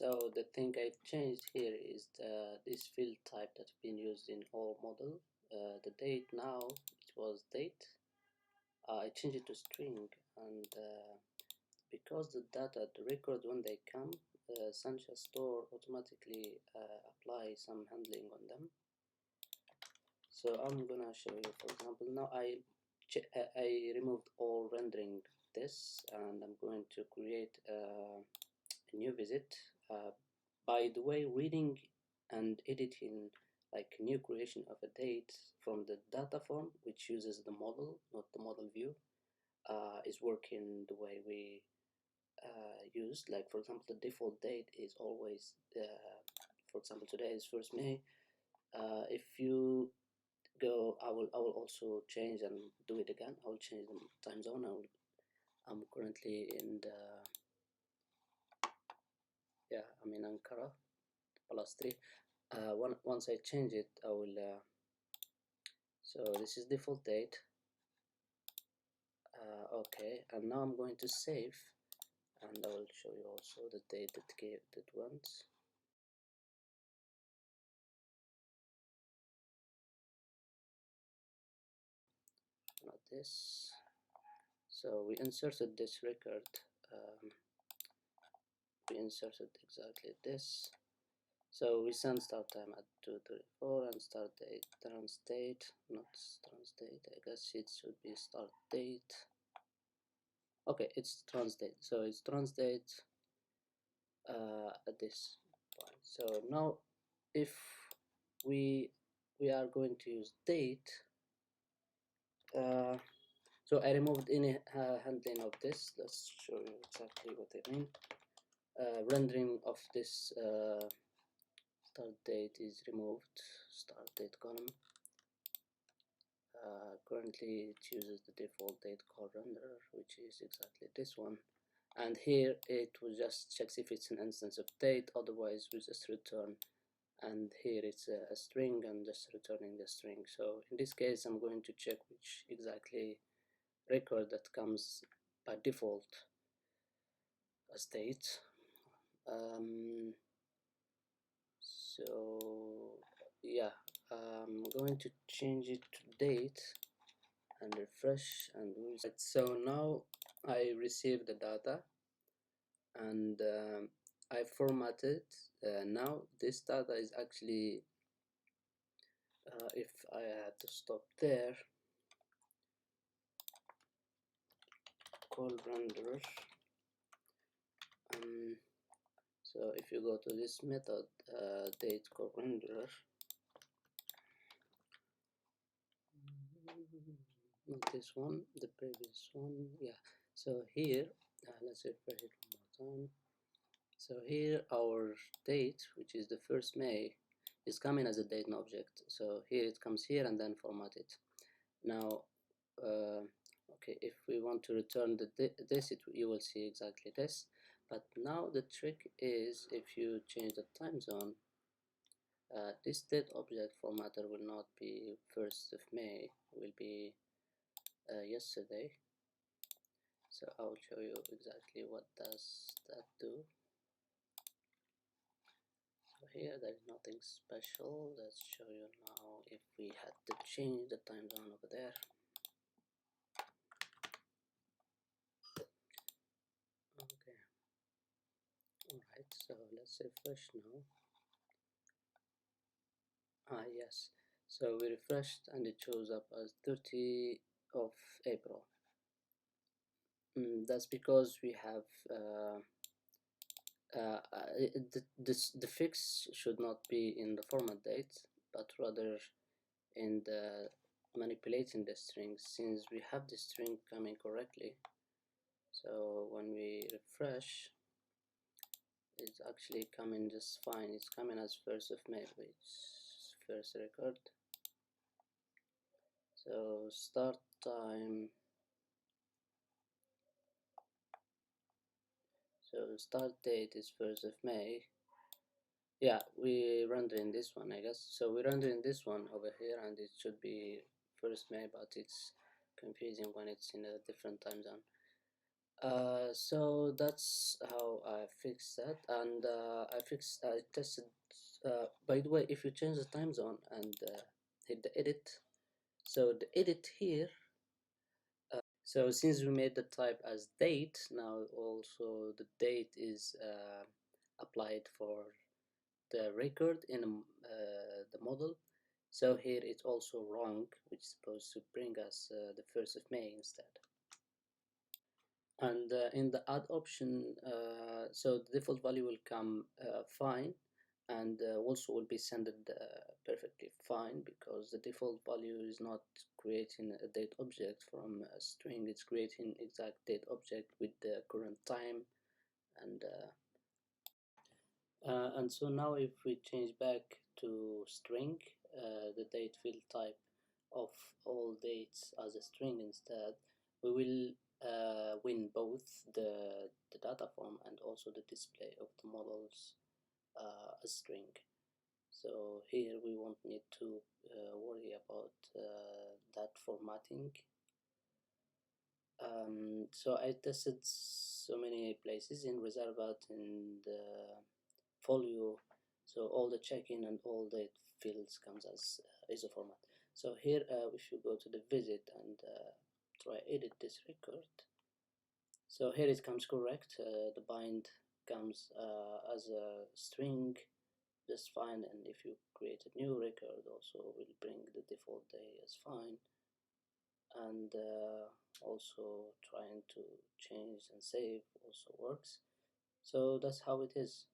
So the thing I changed here is this field type that's been used in all model. The date now, it was date. I changed it to string, and because the data, the record when they come, Sencha Store automatically apply some handling on them. So I'm gonna show you, for example, now I removed all rendering this, and I'm going to create a new visit. By the way, reading and editing, like new creation of a date from the data form, which uses the model, not the model view, is working the way we used. Like, for example, the default date is always, for example, today is 1st May. If you go, I will also change and do it again. I will change the time zone. I'm currently in the, yeah, I'm in Ankara +3. Once I change it, I will so this is default date. Okay, and now I'm going to save, and I will show you also the date that went. Not this. So we inserted this record. We inserted exactly this. So we send start time at 2:34 and start date, trans date, not trans date. I guess it should be start date. Okay, it's trans date. So it's trans date at this point. So now, if we are going to use date, so I removed any handling of this. Let's show you exactly what I mean. Rendering of this start date is removed. Start date column. Currently it uses the default date called renderer, which is exactly this one, and here it will just checks if it's an instance of date, otherwise we just return, and here it's a string and just returning the string. So in this case I'm going to check which exactly record that comes by default as date. So yeah, I'm going to change it to date and refresh, and so now I received the data, and I formatted. Now this data is actually, if I had to stop there, call renderer. So if you go to this method, date call renderer, not this one, the previous one, yeah. So here, let's refresh it one more time. So here our date, which is the 1st May, is coming as a date object. So here it comes here and then format it. Now, okay, if we want to return this, you will see exactly this. But now the trick is, if you change the time zone, this date object formatter will not be 1st of May, will be yesterday. So I'll show you exactly what does that do. So here there is nothing special. Let's show you now if we had to change the time zone over there. Okay. Alright, so let's refresh now. Yes. So we refreshed and it shows up as 30 of April. That's because we have the fix should not be in the format date, but rather in the manipulating the string, since we have the string coming correctly. So when we refresh, it's actually coming just fine. It's coming as 1st of May, which first record. So start time, so start date is 1st of May. Yeah, we rendering this one, I guess. So we're rendering this one over here, and it should be 1st May, but it's confusing when it's in a different time zone. So that's how I fixed that, and I tested. By the way, if you change the time zone and hit the edit, so the edit here. So since we made the type as date, now also the date is applied for the record in the model. So here it's also wrong, which is supposed to bring us the 1st of May instead. And in the add option, so the default value will come fine, and also will be sent perfectly fine, because the default value is not creating a date object from a string, it's creating exact date object with the current time. And so now if we change back to string, the date field type of all dates as a string instead, we will win both the data form and also the display of the models as string. So here we won't need to worry about that formatting. So I tested so many places in Reservat, in the folio, so all the check-in and all the fields comes as ISO format. So here if you go to the visit and try edit this record, so here it comes correct. The bind comes as a string just fine, and if you create a new record also will bring the default day as fine. And also trying to change and save also works. So that's how it is.